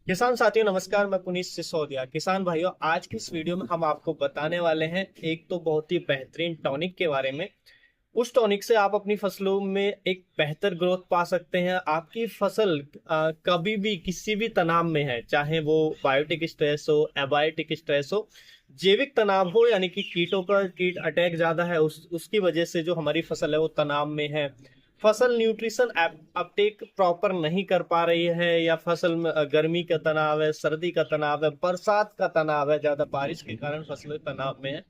किसान साथियों नमस्कार। मैं पुनीत सिसोदिया। किसान भाइयों, आज की इस वीडियो में हम आपको बताने वाले हैं एक तो बहुत ही बेहतरीन टॉनिक के बारे में। उस टॉनिक से आप अपनी फसलों में एक बेहतर ग्रोथ पा सकते हैं। आपकी फसल कभी भी किसी भी तनाव में है, चाहे वो बायोटिक स्ट्रेस हो, एबायोटिक स्ट्रेस हो, जैविक तनाव हो, यानी कि कीट अटैक ज्यादा है, उसकी वजह से जो हमारी फसल है वो तनाव में है, फसल न्यूट्रिशन अपटेक प्रॉपर नहीं कर पा रही है, या फसल में गर्मी का तनाव है, सर्दी का तनाव है, बरसात का तनाव है, ज्यादा बारिश के कारण फसलें तनाव में है,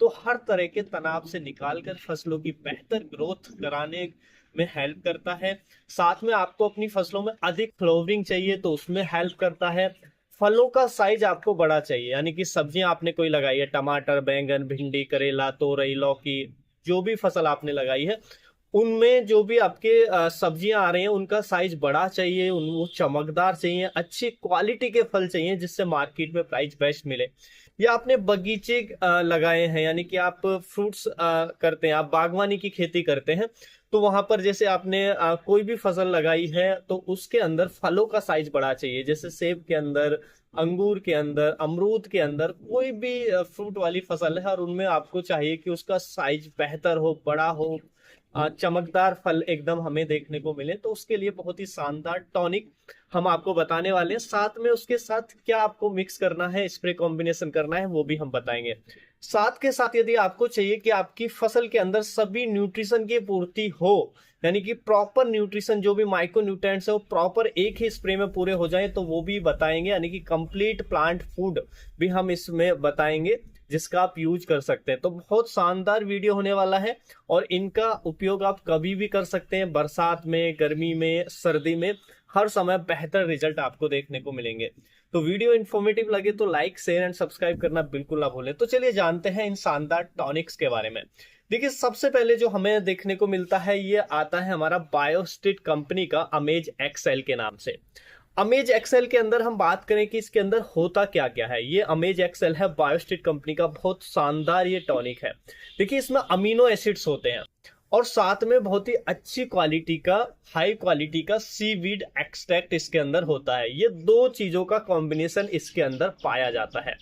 तो हर तरह के तनाव से निकालकर फसलों की बेहतर ग्रोथ कराने में हेल्प करता है। साथ में आपको अपनी फसलों में अधिक फ्लोवरिंग चाहिए तो उसमें हेल्प करता है। फलों का साइज आपको बड़ा चाहिए, यानी कि सब्जियां आपने कोई लगाई है, टमाटर, बैंगन, भिंडी, करेला, तोरई, लौकी, जो भी फसल आपने लगाई है, उनमें जो भी आपके सब्जियां आ रही हैं उनका साइज बड़ा चाहिए, उन वो चमकदार चाहिए, अच्छी क्वालिटी के फल चाहिए जिससे मार्केट में प्राइस बेस्ट मिले। या आपने बगीचे लगाए हैं, यानी कि आप फ्रूट्स करते हैं, आप बागवानी की खेती करते हैं, तो वहां पर जैसे आपने कोई भी फसल लगाई है तो उसके अंदर फलों का साइज बड़ा चाहिए। जैसे सेब के अंदर, अंगूर के अंदर, अमरूद के अंदर, कोई भी फ्रूट वाली फसल है और उनमें आपको चाहिए कि उसका साइज बेहतर हो, बड़ा हो, चमकदार फल एकदम हमें देखने को मिले, तो उसके लिए बहुत ही शानदार टॉनिक हम आपको बताने वाले हैं। साथ में उसके साथ क्या आपको मिक्स करना है, स्प्रे कॉम्बिनेशन करना है, वो भी हम बताएंगे। साथ के साथ यदि आपको चाहिए कि आपकी फसल के अंदर सभी न्यूट्रिशन की पूर्ति हो, यानी कि प्रॉपर न्यूट्रिशन, जो भी माइक्रो न्यूट्रिएंट्स है वो प्रॉपर एक ही स्प्रे में पूरे हो जाए, तो वो भी बताएंगे। यानी कि कंप्लीट प्लांट फूड भी हम इसमें बताएंगे जिसका आप यूज कर सकते हैं। तो बहुत शानदार वीडियो होने वाला है और इनका उपयोग आप कभी भी कर सकते हैं, बरसात में, गर्मी में, सर्दी में, हर समय बेहतर रिजल्ट आपको देखने को मिलेंगे। तो वीडियो इन्फॉर्मेटिव लगे तो लाइक, शेयर एंड सब्सक्राइब करना बिल्कुल ना भूलें। तो चलिए जानते हैं इन शानदार टॉनिक्स के बारे में। देखिए, सबसे पहले जो हमें देखने को मिलता है ये आता है हमारा बायोस्टिट कंपनी का अमेज एक्सेल के नाम से। अमेज एक्सेल के अंदर हम बात करें कि इसके अंदर होता क्या क्या है, ये अमेज एक्सेल है बायोस्टिट कंपनी का बहुत शानदार ये टॉनिक है। देखिए, इसमें अमीनो एसिड्स होते हैं और साथ में बहुत ही अच्छी क्वालिटी का, हाई क्वालिटी का सीवीड एक्सट्रैक्ट इसके अंदर होता है। ये दो चीजों का कॉम्बिनेशन इसके अंदर पाया जाता है।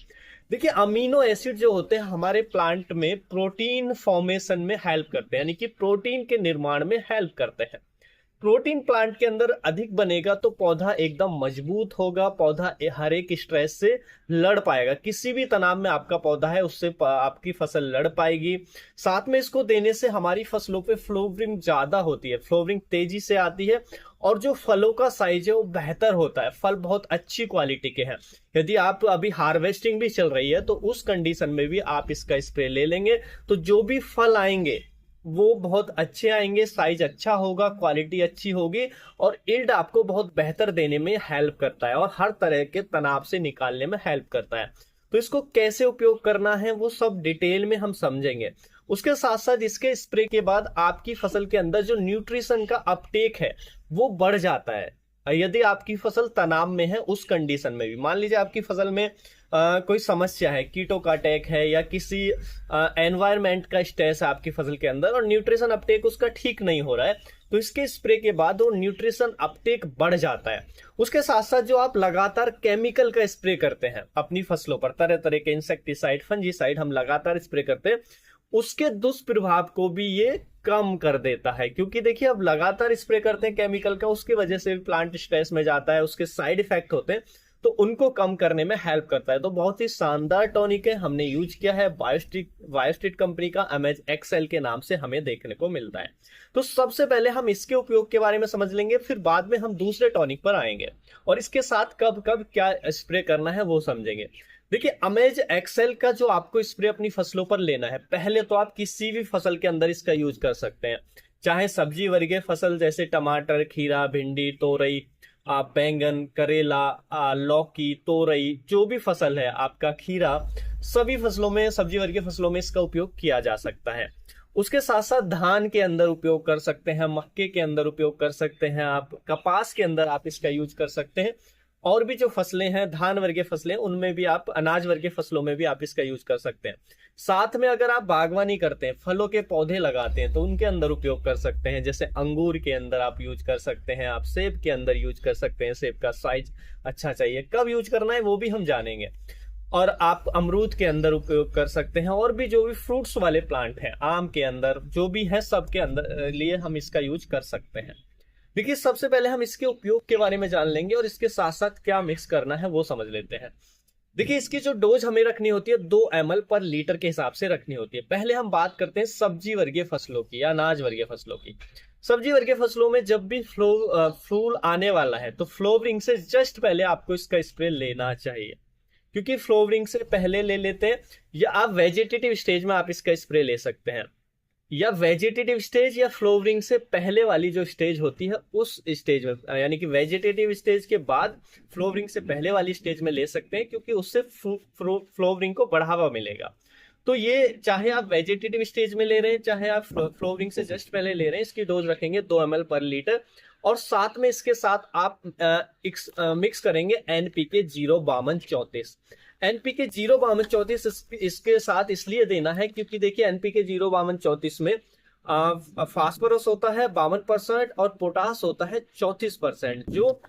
देखिए, अमीनो एसिड जो होते हैं हमारे प्लांट में प्रोटीन फॉर्मेशन में हेल्प करते हैं, यानी कि प्रोटीन के निर्माण में हेल्प करते हैं। प्रोटीन प्लांट के अंदर अधिक बनेगा तो पौधा एकदम मजबूत होगा, पौधा हर एक स्ट्रेस से लड़ पाएगा, किसी भी तनाव में आपका पौधा है उससे आपकी फसल लड़ पाएगी। साथ में इसको देने से हमारी फसलों पे फ्लोवरिंग ज्यादा होती है, फ्लोवरिंग तेजी से आती है और जो फलों का साइज है वो बेहतर होता है, फल बहुत अच्छी क्वालिटी के हैं। यदि आप अभी हार्वेस्टिंग भी चल रही है तो उस कंडीशन में भी आप इसका स्प्रे ले लेंगे तो जो भी फल आएंगे वो बहुत अच्छे आएंगे, साइज अच्छा होगा, क्वालिटी अच्छी होगी और यील्ड आपको बहुत बेहतर देने में हेल्प करता है और हर तरह के तनाव से निकालने में हेल्प करता है। तो इसको कैसे उपयोग करना है वो सब डिटेल में हम समझेंगे। उसके साथ साथ इसके स्प्रे के बाद आपकी फसल के अंदर जो न्यूट्रिशन का अपटेक है वो बढ़ जाता है। यदि आपकी फसल तनाव में है, उस कंडीशन में भी मान लीजिए आपकी फसल में कोई समस्या है, कीटों का अटैक है या किसी एनवायरमेंट का स्ट्रेस है आपकी फसल के अंदर और न्यूट्रिशन अपटेक उसका ठीक नहीं हो रहा है, तो इसके स्प्रे के बाद वो न्यूट्रिशन अपटेक बढ़ जाता है। उसके साथ साथ जो आप लगातार केमिकल का स्प्रे करते हैं अपनी फसलों पर, तरह तरह के इंसेक्टिसाइड, फंजीसाइड हम लगातार स्प्रे करते हैं, उसके दुष्प्रभाव को भी ये कम कर देता है। क्योंकि देखिए, अब लगातार स्प्रे करते हैं केमिकल का, उसकी वजह से प्लांट स्ट्रेस में जाता है, उसके साइड इफेक्ट होते हैं, तो उनको कम करने में हेल्प करता है। तो बहुत ही शानदार टॉनिक है, हमने यूज किया है बायोस्टिट कंपनी का अमेज एक्सेल के नाम से हमें देखने को मिलता है। तो सबसे पहले हम इसके उपयोग के बारे में समझ लेंगे, फिर बाद में हम दूसरे टॉनिक पर आएंगे और इसके साथ कब कब क्या स्प्रे करना है वो समझेंगे। देखिए, अमेज एक्सेल का जो आपको स्प्रे अपनी फसलों पर लेना है, पहले तो आप किसी भी फसल के अंदर इसका यूज कर सकते हैं, चाहे सब्जी वर्गीय फसल जैसे टमाटर, खीरा, भिंडी, तोरई, बैंगन, करेला, लौकी, तोरई, जो भी फसल है आपका, खीरा, सभी फसलों में, सब्जी वर्गीय फसलों में इसका उपयोग किया जा सकता है। उसके साथ साथ धान के अंदर उपयोग कर सकते हैं, मक्के के अंदर उपयोग कर सकते हैं, आप कपास के अंदर आप इसका यूज कर सकते हैं। और भी जो फसलें हैं, धान वर्गीय फसलें, उनमें भी आप, अनाज वर्गीय फसलों में भी आप इसका यूज कर सकते हैं। साथ में अगर आप बागवानी करते हैं, फलों के पौधे लगाते हैं, तो उनके अंदर उपयोग कर सकते हैं। जैसे अंगूर के अंदर आप यूज कर सकते हैं, आप सेब के अंदर यूज कर सकते हैं। सेब का साइज अच्छा चाहिए, कब यूज करना है वो भी हम जानेंगे। और आप अमरूद के अंदर उपयोग कर सकते हैं। और भी जो भी फ्रूट्स वाले प्लांट हैं, आम के अंदर जो भी है, सबके अंदर लिए हम इसका यूज कर सकते हैं। देखिए, सबसे पहले हम इसके उपयोग के बारे में जान लेंगे और इसके साथ साथ क्या मिक्स करना है वो समझ लेते हैं। देखिए, इसकी जो डोज हमें रखनी होती है 2 ml पर लीटर के हिसाब से रखनी होती है। पहले हम बात करते हैं सब्जी वर्गीय फसलों की या अनाज वर्गीय फसलों की। सब्जी वर्गीय फसलों में जब भी फूल आने वाला है, तो फ्लोवरिंग से जस्ट पहले आपको इसका स्प्रे लेना चाहिए। क्योंकि फ्लोवरिंग से पहले ले लेते हैं, या आप वेजिटेटिव स्टेज में आप इसका स्प्रे ले सकते हैं, या वेजिटेटिव स्टेज या फ्लोवरिंग से पहले वाली जो स्टेज होती है उस स्टेज में, यानी कि वेजिटेटिव स्टेज के बाद फ्लोवरिंग से पहले वाली स्टेज में ले सकते हैं, क्योंकि उससे फ्लोवरिंग को बढ़ावा मिलेगा। तो ये चाहे आप वेजिटेटिव स्टेज में ले रहे हैं, चाहे आप फ्लोवरिंग से जस्ट पहले ले रहे हैं, इसकी डोज रखेंगे 2 ml पर लीटर। और साथ में इसके साथ आप मिक्स करेंगे NPK 05234। NPK 05234 इसके साथ इसलिए देना है क्योंकि देखिए, NPK 05234 में फास्फोरस होता है 52% और पोटास होता है 34%, जो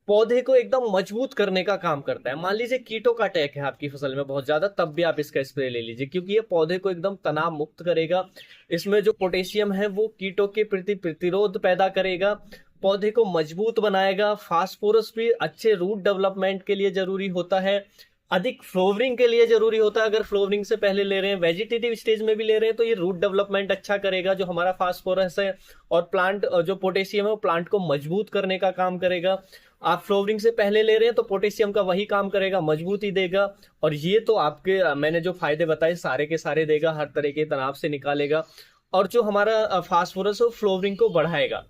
पौधे को एकदम मजबूत करने का काम करता है। मान लीजिए कीटों का अटैक है आपकी फसल में बहुत ज्यादा, तब भी आप इसका स्प्रे ले लीजिए, क्योंकि ये पौधे को एकदम तनाव मुक्त करेगा। इसमें जो पोटेशियम है वो कीटों के प्रति प्रतिरोध पैदा करेगा, पौधे को मजबूत बनाएगा। फास्फोरस भी अच्छे रूट डेवलपमेंट के लिए जरूरी होता है, अधिक फ्लोवरिंग के लिए जरूरी होता है। अगर फ्लोवरिंग से पहले ले रहे हैं, वेजिटेटिव स्टेज में भी ले रहे हैं, तो ये रूट डेवलपमेंट अच्छा करेगा, जो हमारा फास्फोरस है। और प्लांट जो पोटेशियम है वो प्लांट को मजबूत करने का काम करेगा। आप फ्लोवरिंग से पहले ले रहे हैं तो पोटेशियम का वही काम करेगा, मजबूती देगा। और ये तो आपके मैंने जो फायदे बताए सारे के सारे देगा, हर तरह के तनाव से निकालेगा। और जो हमारा फास्फोरस है फ्लोवरिंग को बढ़ाएगा।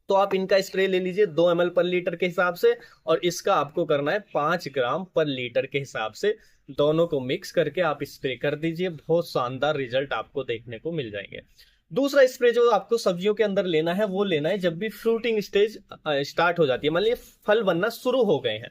तो आप इनका स्प्रे ले लीजिए 2 ml पर लीटर के हिसाब से, और इसका आपको करना है 5 ग्राम पर लीटर के हिसाब से। दोनों को मिक्स करके आप स्प्रे कर दीजिए, बहुत शानदार रिजल्ट आपको देखने को मिल जाएंगे। दूसरा स्प्रे जो आपको सब्जियों के अंदर लेना है वो लेना है जब भी फ्रूटिंग स्टेज स्टार्ट हो जाती है, मान लीजिए फल बनना शुरू हो गए हैं,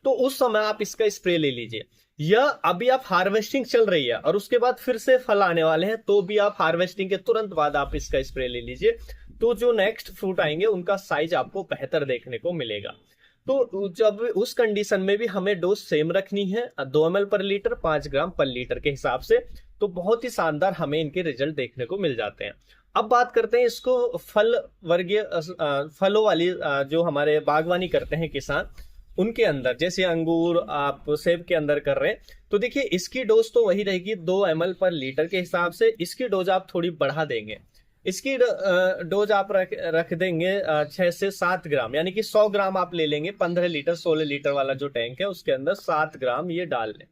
तो उस समय आप इसका स्प्रे ले लीजिए। या अभी आप हार्वेस्टिंग चल रही है और उसके बाद फिर से फल आने वाले हैं, तो भी आप हार्वेस्टिंग के तुरंत बाद आप इसका स्प्रे ले लीजिए। तो जो नेक्स्ट फ्रूट आएंगे उनका साइज आपको बेहतर देखने को मिलेगा। तो जब उस कंडीशन में भी हमें डोज सेम रखनी है, 2 ml पर लीटर, 5 ग्राम पर लीटर के हिसाब से। तो बहुत ही शानदार हमें इनके रिजल्ट देखने को मिल जाते हैं। अब बात करते हैं इसको फल वर्गीय फलों वाली जो हमारे बागवानी करते हैं किसान, उनके अंदर, जैसे अंगूर आप सेब के अंदर कर रहे हैं, तो देखिए इसकी डोज तो वही रहेगी 2 ml पर लीटर के हिसाब से। इसकी डोज आप थोड़ी बढ़ा देंगे, इसकी डोज आप रख देंगे 6 से 7 ग्राम, यानी कि 100 ग्राम आप ले लेंगे। 15 लीटर 16 लीटर वाला जो टैंक है उसके अंदर 7 ग्राम ये डाल लें,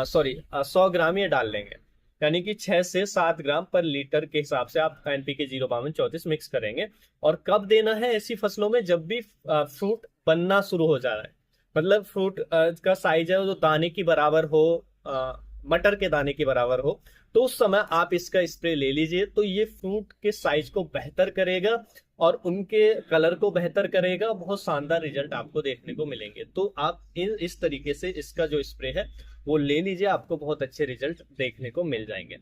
100 ग्राम ये डाल लेंगे, यानी कि 6 से 7 ग्राम पर लीटर के हिसाब से आप NPK 05234 मिक्स करेंगे। और कब देना है ऐसी फसलों में? जब भी फ्रूट बनना शुरू हो जा रहा है, मतलब फ्रूट का साइज है जो दाने की बराबर हो, मटर के दाने के बराबर हो, तो उस समय आप इसका स्प्रे ले लीजिए। तो ये फ्रूट के साइज को बेहतर करेगा और उनके कलर को बेहतर करेगा, बहुत शानदार रिजल्ट आपको देखने को मिलेंगे। तो आप इस तरीके से इसका जो स्प्रे है वो ले लीजिए, आपको बहुत अच्छे रिजल्ट देखने को मिल जाएंगे।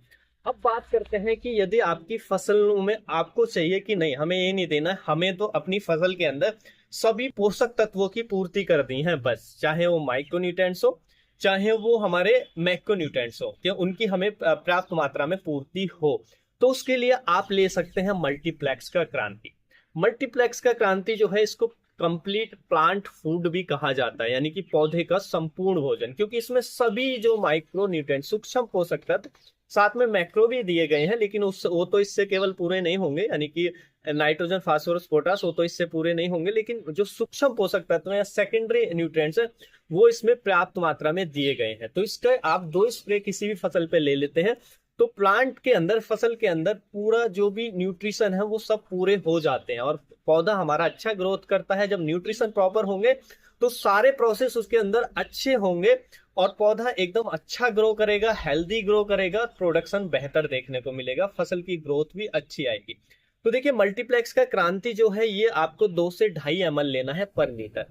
अब बात करते हैं कि यदि आपकी फसलों में आपको चाहिए कि नहीं, हमें ये नहीं देना, हमें तो अपनी फसल के अंदर सभी पोषक तत्वों की पूर्ति कर दी है बस, चाहे वो माइक्रोन्यूट्रिएंट्स हो चाहे वो हमारे मैक्रोन्यूट्रिएंट्स हो, कि उनकी हमें पर्याप्त मात्रा में पूर्ति हो, तो उसके लिए आप ले सकते हैं मल्टीप्लेक्स का क्रांति। मल्टीप्लेक्स का क्रांति जो है, इसको कंप्लीट प्लांट फूड भी कहा जाता है, यानी कि पौधे का संपूर्ण भोजन, क्योंकि इसमें सभी जो माइक्रो न्यूट्रिएंट सूक्ष्म पोषक तत्व, साथ में मैक्रो भी दिए गए हैं, लेकिन वो तो इससे केवल पूरे नहीं होंगे, यानी कि नाइट्रोजन फास्फोरस पोटास, वो तो इससे पूरे नहीं होंगे, लेकिन जो सूक्ष्म पोषक तत्व या सेकेंडरी न्यूट्रिएंट्स है वो इसमें पर्याप्त मात्रा में दिए गए हैं। तो इसका आप 2 स्प्रे किसी भी फसल पे ले लेते हैं, तो प्लांट के अंदर, फसल के अंदर पूरा जो भी न्यूट्रिशन है वो सब पूरे हो जाते हैं और पौधा हमारा अच्छा ग्रोथ करता है। जब न्यूट्रिशन प्रॉपर होंगे तो सारे प्रोसेस उसके अंदर अच्छे होंगे और पौधा एकदम अच्छा ग्रो करेगा, हेल्दी ग्रो करेगा, प्रोडक्शन बेहतर देखने को मिलेगा, फसल की ग्रोथ भी अच्छी आएगी। तो देखिए, मल्टीप्लेक्स का क्रांति जो है ये आपको 2 से 2.5 ml लेना है पर लीटर।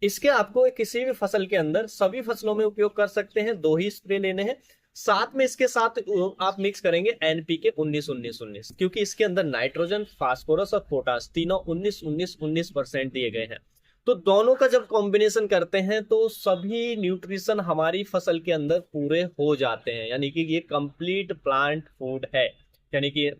इसके आपको किसी भी फसल के अंदर सभी फसलों में उपयोग कर सकते हैं, 2 ही स्प्रे लेने हैं। साथ में इसके साथ आप मिक्स करेंगे एनपीके 19-19-19, क्योंकि इसके अंदर नाइट्रोजन, फास्फोरस और पोटास तीनों 19-19-19% दिए गए हैं। तो दोनों का जब कॉम्बिनेशन करते हैं तो सभी न्यूट्रिशन हमारी फसल के अंदर पूरे हो जाते हैं, यानी कि ये कंप्लीट प्लांट फूड है। यानी कि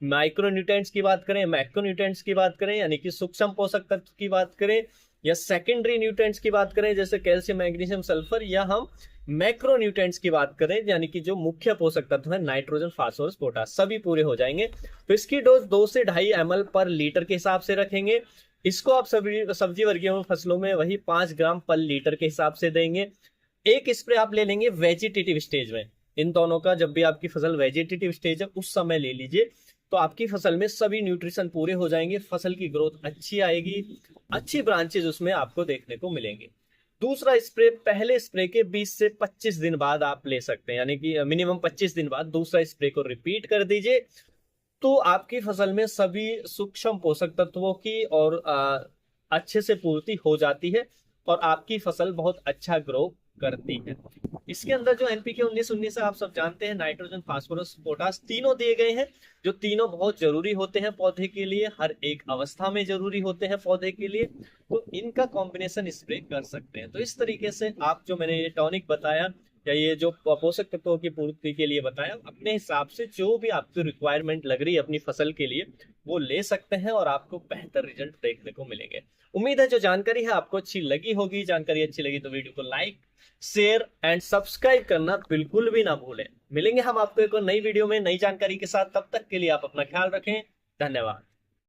माइक्रो न्यूट्रिएंट्स की बात करें, मैक्रो न्यूट्रिएंट्स की बात करें, यानी कि सूक्ष्म पोषक तत्व की बात करें, या सेकेंडरी न्यूट्रिएंट्स की बात करें जैसे कैल्शियम, मैग्नीशियम, सल्फर, या हम मैक्रो न्यूट्रिएंट्स की बात करें यानी कि जो मुख्य पोषक तत्व है नाइट्रोजन, फास्फोरस, पोटास, सभी पूरे हो जाएंगे। तो इसकी डोज 2 से 2.5 ml पर लीटर के हिसाब से रखेंगे। इसको आप सब्जी वर्गीय फसलों में वही 5 ग्राम पर लीटर के हिसाब से देंगे। एक स्प्रे आप ले लेंगे वेजिटेटिव स्टेज में। इन दोनों का जब भी आपकी फसल वेजिटेटिव स्टेज है उस समय ले लीजिए, तो आपकी फसल में सभी न्यूट्रिशन पूरे हो जाएंगे, फसल की ग्रोथ अच्छी आएगी, अच्छी ब्रांचेज उसमें आपको देखने को मिलेंगे। दूसरा स्प्रे पहले स्प्रे के 20 से 25 दिन बाद आप ले सकते हैं, यानी कि मिनिमम 25 दिन बाद दूसरा स्प्रे को रिपीट कर दीजिए। तो आपकी फसल में सभी सूक्ष्म पोषक तत्वों की और अच्छे से पूर्ति हो जाती है और आपकी फसल बहुत अच्छा ग्रो करती है। इसके अंदर जो एनपीके 19-19 है आप सब जानते हैं, नाइट्रोजन, फास्फोरस, पोटास तीनों दिए गए हैं, जो तीनों बहुत जरूरी होते हैं पौधे के लिए, हर एक अवस्था में जरूरी होते हैं पौधे के लिए। तो इनका कॉम्बिनेशन स्प्रे कर सकते हैं। तो इस तरीके से आप जो मैंने ये टॉनिक बताया या ये जो पोषक तत्वों की पूर्ति के लिए बताया, अपने हिसाब से जो भी आपको रिक्वायरमेंट लग रही है अपनी फसल के लिए वो ले सकते हैं और आपको बेहतर रिजल्ट देखने को मिलेंगे। उम्मीद है जो जानकारी है आपको अच्छी लगी होगी। जानकारी अच्छी लगी तो वीडियो को लाइक, शेयर एंड सब्सक्राइब करना बिल्कुल भी ना भूलें। मिलेंगे हम आपको एक और नई वीडियो में नई जानकारी के साथ, तब तक के लिए आप अपना ख्याल रखें। धन्यवाद।